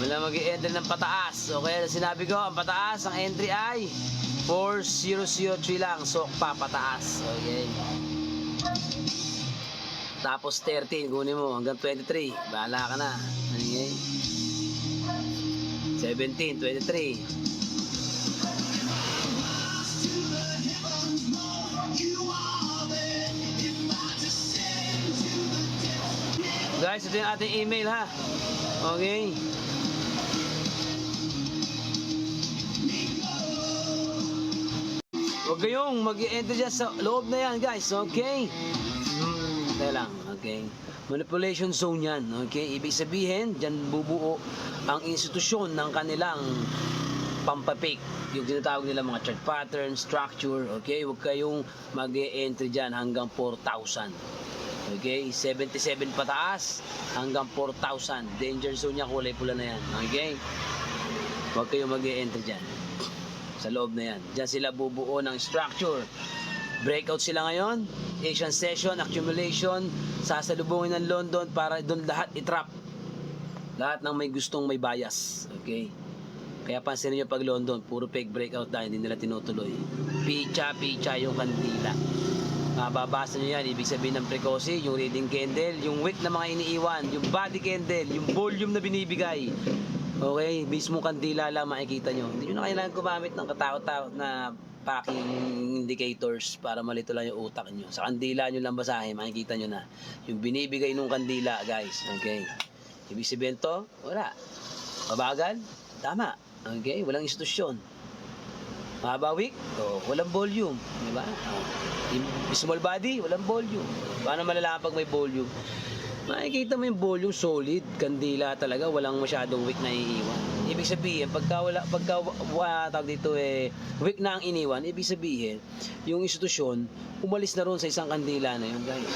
Wala mag-i-enter ng pataas. Okay, sinabi ko, ang pataas, ang entry ay 4003 lang. So, papataas. Okay. Tapos 13, kunin mo hanggang 23. Bahala ka na. Okay. 17, 23. Guys, ito yung ating email ha. Okay. Huwag kayong mag-i-enter dyan sa loob na yan, guys. Okay. Kaya lang, okay. Manipulation zone yan, okay. Ibig sabihin, dyan bubuo ang institusyon ng kanilang pampapik. Yung tinatawag nila mga chart pattern, structure, okay. Huwag kayong mag-i-enter dyan hanggang 4,000. Okay, 77 pataas hanggang 4,000. Danger zone niya, kulay pula na yan. Okay? Huwag kayong mag-i-enter dyan. Sa loob na yan. Dyan sila bubuo ng structure. Breakout sila ngayon. Asian session, accumulation. Sasalubungin ng London para doon lahat itrap. Lahat ng may gustong may bias. Okay? Kaya pansinin nyo pag London, puro fake breakout dahil hindi nila tinutuloy. Picha yung kandila. Mababasa nyo yan, ibig sabihin ng precoce, yung reading candle, yung wick na mga iniiwan, yung body candle, yung volume na binibigay. Okay, mismo kandila lang makikita nyo. Hindi nyo na kailangan gumamit ng katakot-takot na packing indicators para malito lang yung utak nyo. Sa kandila nyo lang basahin, makikita nyo na yung binibigay ng kandila, guys. Okay, ibig sabihin to, wala. Mabagal, tama. Okay, walang institusyon. Mahaba wick, walang volume, di ba? Small body, walang volume. Paano malalaman pag may volume? Makikita mo yung volume solid, kandila talaga, walang masyadong wick na iiwan. Ibig sabihin, tawag dito wick na ang iniwan, ibig sabihin, yung institusyon, umalis na ron sa isang kandila na yun, guys.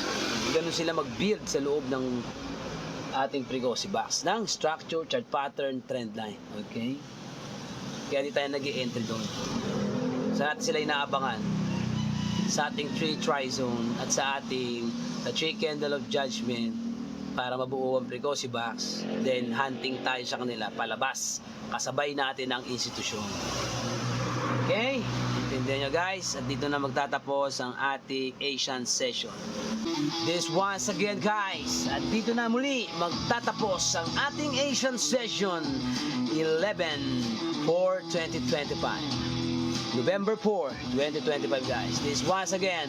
Ganun sila mag-build sa loob ng ating precoce box ng structure, chart pattern, trend line. Okay? Kaya di tayo nag-i-entry doon. Sa natin sila inaabangan sa ating 3 trizone at sa ating 3 candle of judgment para mabuo ang precoce box. Then hunting tayo sa kanila palabas. Kasabay natin ang institusyon. Okay? Intindihan nyo, guys. At dito na magtatapos ang ating Asian session. This once again, guys. At dito na muli magtatapos ang ating Asian session 11/4/2025. November 4, 2025, guys. This once again,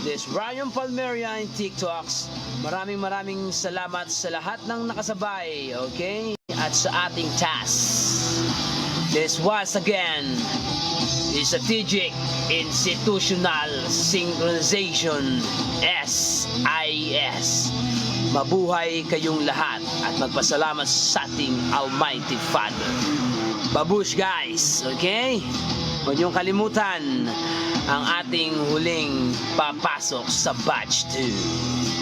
this Ryan Palmeria in TikToks. Maraming salamat sa lahat ng nakasabay, okay? At sa ating task. This once again is Strategic Institutional Synchronization, SIS. Mabuhay kayong lahat at magpasalamat sa ating Almighty Father. Babush, guys, okay? Huwag niyong kalimutan ang ating huling papasok sa batch 2.